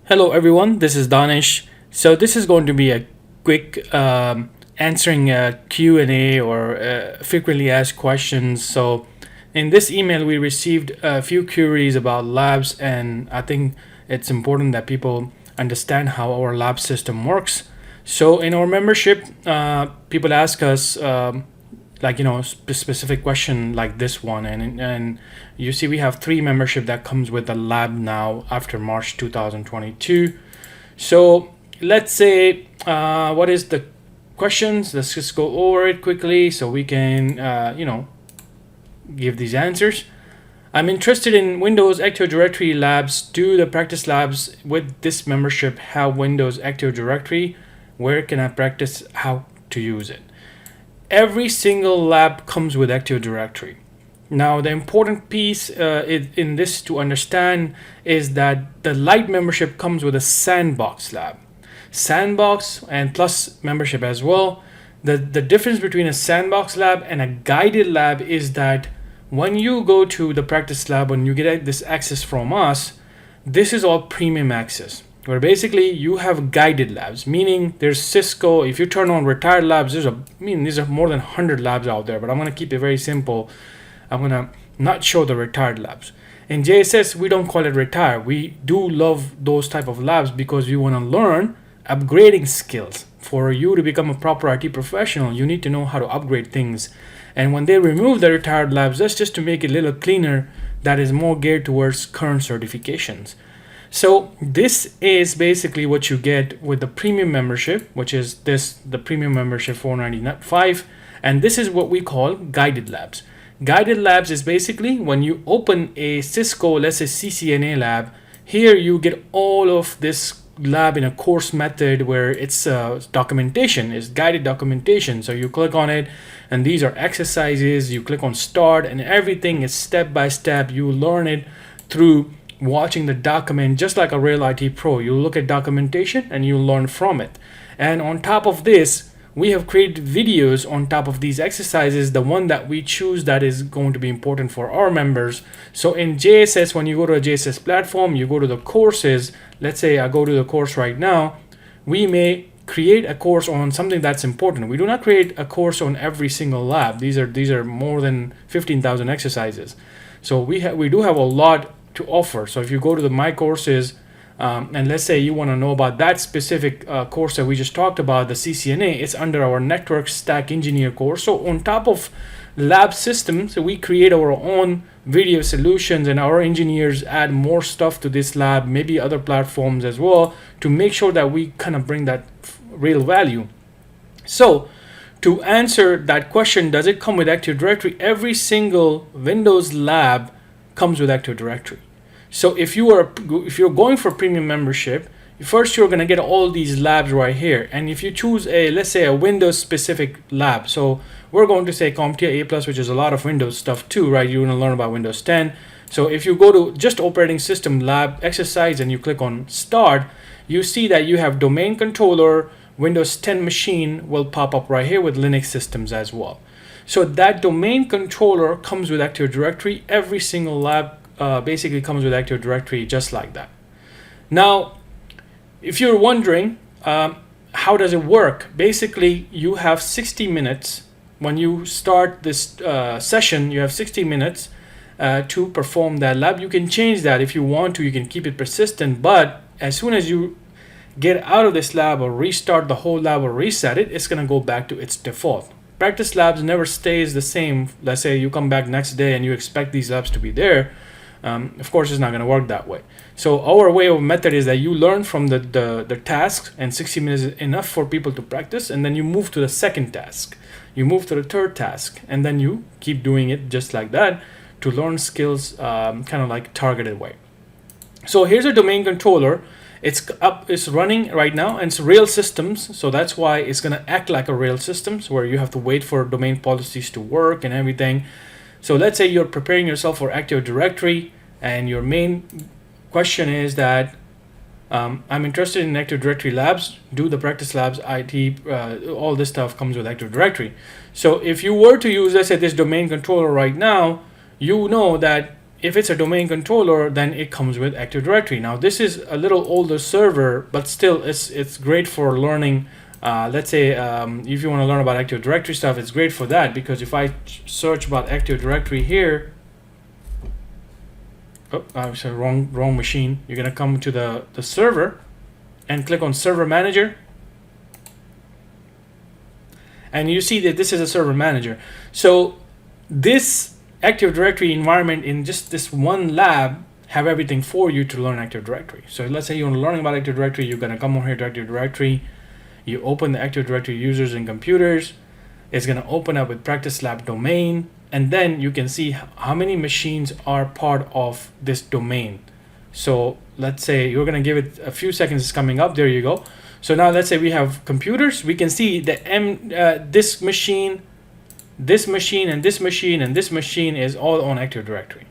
Hello everyone, this is Danish. So this is going to be a quick answering a Q&A or frequently asked questions. So in this email we received a few queries about labs, and I think it's important that people understand how our lab system works. So in our membership, people ask us like specific question like this one, and you see we have three membership that comes with the lab now after March 2022. So let's say what is the questions. Let's just go over it quickly so we can give these answers. I'm interested in Windows Active Directory labs. Do the practice labs with this membership have Windows Active Directory? Where can I practice how to use it? Every single lab comes with Active Directory. Now, the important piece in this to understand is that the light membership comes with a sandbox lab. Sandbox and plus membership as well. The difference between a sandbox lab and a guided lab is that when you go to the practice lab, when you get this access from us, this is all premium access, where basically you have guided labs, meaning there's Cisco. If you turn on retired labs, these are more than 100 labs out there, but I'm going to keep it very simple. I'm going to not show the retired labs. In JSS, we don't call it retire. We do love those type of labs because we want to learn upgrading skills. For you to become a proper IT professional, you need to know how to upgrade things. And when they remove the retired labs, that's just to make it a little cleaner, that is more geared towards current certifications. So this is basically what you get with the premium membership, which is the premium membership $495, and this is what we call guided labs. Guided labs is basically when you open a Cisco, let's say CCNA lab, here you get all of this lab in a course method where it's documentation, is guided documentation. So you click on it and these are exercises, you click on start and everything is step by step. You learn it through watching the document, just like a real IT pro. You look at documentation and you learn from it. And on top of this, we have created videos on top of these exercises, the one that we choose that is going to be important for our members. So in JSS, when you go to a JSS platform, you go to the courses. Let's say I go to the course right now. We may create a course on something that's important. We do not create a course on every single lab. These are more than 15,000 exercises. So we do have a lot to offer. So if you go to the my courses, and let's say you want to know about that specific course that we just talked about, the CCNA, it's under our network stack engineer course. So on top of lab systems, we create our own video solutions, and our engineers add more stuff to this lab, maybe other platforms as well, to make sure that we kind of bring that real value. So to answer that question, does it come with Active Directory? Every single Windows lab comes with Active Directory. So if you're going for premium membership, first you're going to get all these labs right here. And if you choose let's say a Windows specific lab, so we're going to say CompTIA A+, which is a lot of Windows stuff too, right? You're going to learn about Windows 10. So if you go to just operating system lab exercise and you click on start, you see that you have domain controller, Windows 10 machine will pop up right here with Linux systems as well. So that domain controller comes with Active Directory. Every single lab basically comes with Active Directory just like that. Now, if you're wondering how does it work, basically you have 60 minutes. When you start this session, you have 60 minutes to perform that lab. You can change that if you want to. You can keep it persistent, but as soon as you get out of this lab or restart the whole lab or reset it, it's going to go back to its default. Practice labs never stays the same. Let's say you come back next day and you expect these labs to be there. Of course, it's not going to work that way. So our way of method is that you learn from the tasks, and 60 minutes is enough for people to practice, and then you move to the second task. You move to the third task, and then you keep doing it just like that to learn skills kind of like targeted way. So here's a domain controller. It's running right now, and it's real systems, so that's why it's going to act like a real systems where you have to wait for domain policies to work and everything. So let's say you're preparing yourself for Active Directory, and your main question is that I'm interested in Active Directory labs. Do the practice labs, IT, all this stuff comes with Active Directory. So if you were to use, let's say, this domain controller right now, you know that if it's a domain controller, then it comes with Active Directory. Now this is a little older server, but still it's great for learning. Let's say if you want to learn about Active Directory stuff, it's great for that, because if I search about Active Directory here, I was wrong machine. You're gonna come to the server and click on Server Manager, and you see that this is a Server Manager. So this Active Directory environment in just this one lab have everything for you to learn Active Directory. So let's say you want to learn about Active Directory, you're gonna come over here to Active Directory. You open the Active Directory users and computers. It's gonna open up with Practice Lab domain, and then you can see how many machines are part of this domain. So let's say you're gonna give it a few seconds. It's coming up. There you go. So now let's say we have computers. We can see the this machine, this machine, and this machine, and this machine is all on Active Directory.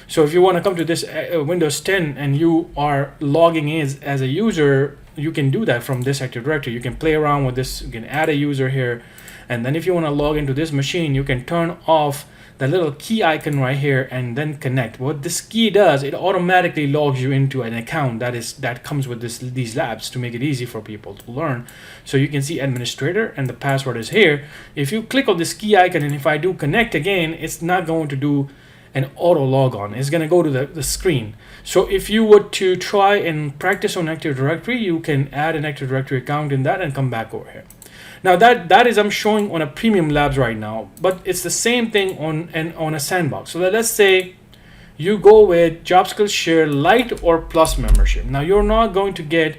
So if you want to come to this Windows 10 and you are logging in as a user, you can do that from this Active Directory. You can play around with this. You can add a user here, and then if you want to log into this machine, you can turn off the little key icon right here and then connect. What this key does, it automatically logs you into an account that comes with these labs to make it easy for people to learn. So you can see administrator and the password is here. If you click on this key icon, and if I do connect again, it's not going to do an auto log on. It's going to go to the screen. So if you were to try and practice on Active Directory, you can add an Active Directory account in that and come back over here. Now that is I'm showing on a premium labs right now, but it's the same thing on a sandbox. So let's say you go with JobSkills Share Lite or Plus membership. Now you're not going to get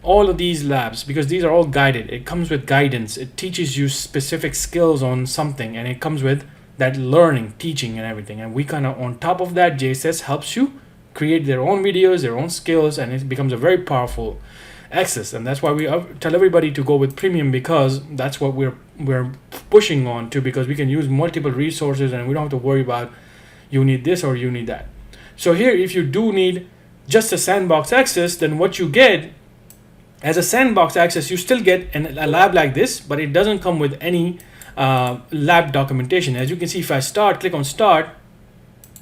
all of these labs because these are all guided. It comes with guidance. It teaches you specific skills on something, and it comes with that learning, teaching, and everything. And we kind of on top of that, JSS helps you create their own videos, their own skills, and it becomes a very powerful access. And that's why we tell everybody to go with premium, because that's what we're pushing on to, because we can use multiple resources and we don't have to worry about you need this or you need that. So here, if you do need just a sandbox access, then what you get as a sandbox access, you still get a lab like this, but it doesn't come with any lab documentation. As you can see, if I click on start,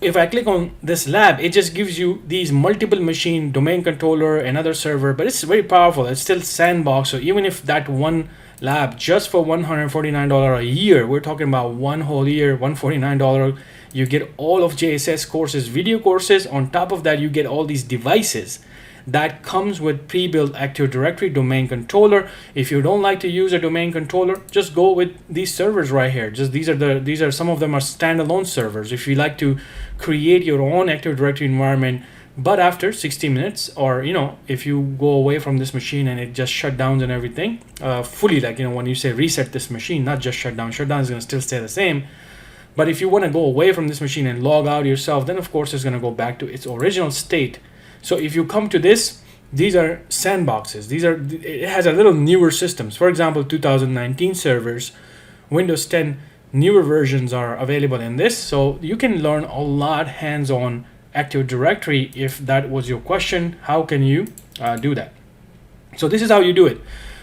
if I click on this lab, it just gives you these multiple machine, domain controller, another server, but it's very powerful. It's still sandbox. So even if that one lab just for $149 a year, we're talking about one whole year, $149, you get all of JSS courses, video courses. On top of that, you get all these devices that comes with pre-built Active Directory domain controller. If you don't like to use a domain controller, just go with these servers right here. Just these are some of them are standalone servers. If you like to create your own Active Directory environment, but after 60 minutes, or if you go away from this machine and it just shut down and everything fully, like when you say reset this machine, not just shut down is going to still stay the same. But if you want to go away from this machine and log out yourself, then of course it's going to go back to its original state. So if you come to this, these are sandboxes. It has a little newer systems. For example, 2019 servers, Windows 10 newer versions are available in this. So you can learn a lot hands-on Active Directory. If that was your question, how can you do that? So this is how you do it.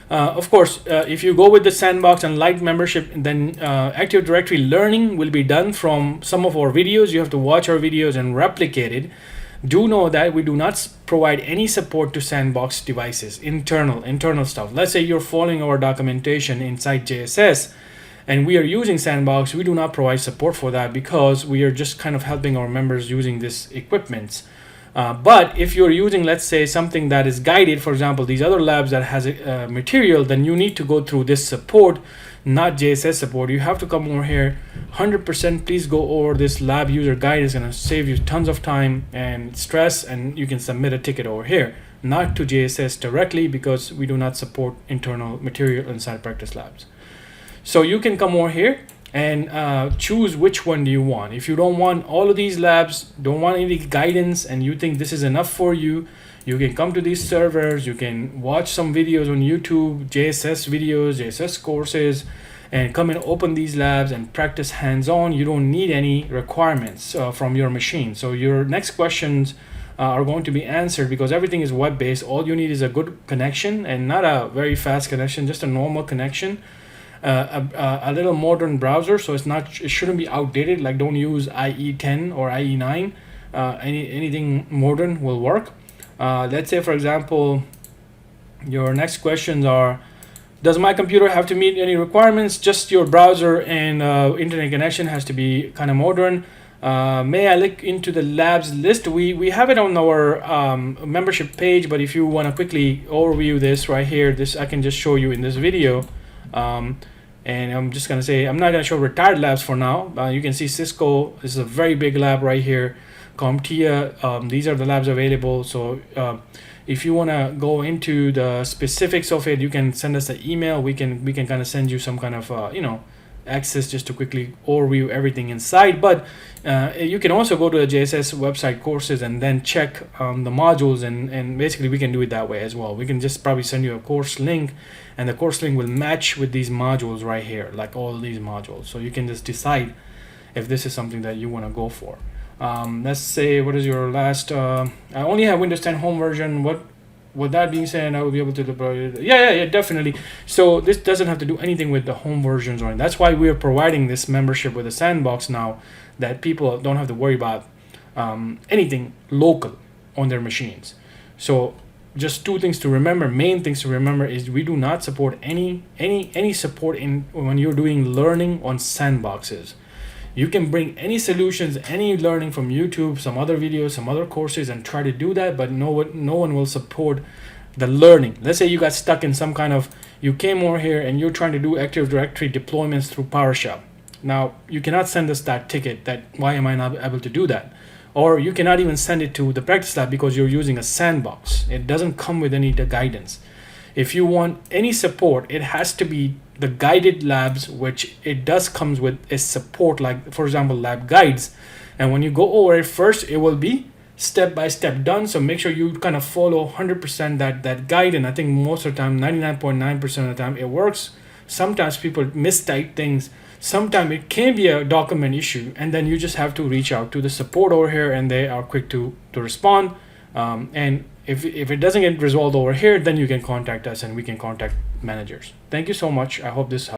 Of course, if you go with the sandbox and light membership, then Active Directory learning will be done from some of our videos. You have to watch our videos and replicate it. Do know that we do not provide any support to sandbox devices, internal stuff. Let's say you're following our documentation inside JSS and we are using sandbox. We do not provide support for that because we are just kind of helping our members using this equipment. But if you're using, let's say, something that is guided, for example, these other labs that has material, then you need to go through this support, not JSS support. You have to come over here 100%. Please go over this lab user guide. Is going to save you tons of time and stress, and you can submit a ticket over here, not to JSS directly, because we do not support internal material inside Practice Labs. So you can come over here and choose which one do you want. If you don't want all of these labs, don't want any guidance, and you think this is enough for you, you can come to these servers. You can watch some videos on YouTube, JSS videos, JSS courses, and come and open these labs and practice hands-on. You don't need any requirements from your machine. So your next questions are going to be answered because everything is web-based. All you need is a good connection, and not a very fast connection, just a normal connection. A little modern browser, so it shouldn't be outdated. Like, don't use IE10 or IE9. anything modern will work. Let's say, for example, your next questions are: does my computer have to meet any requirements? Just your browser and internet connection has to be kind of modern. May I look into the labs list? We have it on our membership page, but if you want to quickly overview this right here, this I can just show you in this video. And I'm just gonna say I'm not gonna show retired labs for now. You can see Cisco. This is a very big lab right here. CompTIA. These are the labs available. So if you want to go into the specifics of it, you can send us an email. We can kind of send you some kind of access just to quickly overview everything inside. But you can also go to the JSS website courses and then check the modules, and basically we can do it that way as well. We can just probably send you a course link, and the course link will match with these modules right here, like all these modules. So you can just decide if this is something that you want to go for. Let's say, what is your last? I only have Windows 10 home version. With that being said, I will be able to deploy it. Yeah, definitely. So this doesn't have to do anything with the home versions, or that's why we are providing this membership with a sandbox now, that people don't have to worry about anything local on their machines. So just two things to remember. Main things to remember is we do not support any support in when you're doing learning on sandboxes. You can bring any solutions, any learning from YouTube, some other videos, some other courses, and try to do that, but no one will support the learning. Let's say you got stuck in some kind of, you came over here and you're trying to do Active Directory deployments through PowerShell. Now, you cannot send us that ticket that why am I not able to do that? Or you cannot even send it to the practice lab because you're using a sandbox. It doesn't come with any guidance. If you want any support, it has to be the guided labs, which it does comes with a support, like for example lab guides, and when you go over it first, it will be step by step done. So make sure you kind of follow 100% that guide, and I think most of the time, 99.9% of the time, it works. Sometimes people mistype things. Sometimes it can be a document issue, and then you just have to reach out to the support over here, and they are quick to respond. And if it doesn't get resolved over here, then you can contact us and we can contact managers. Thank you so much. I hope this helps.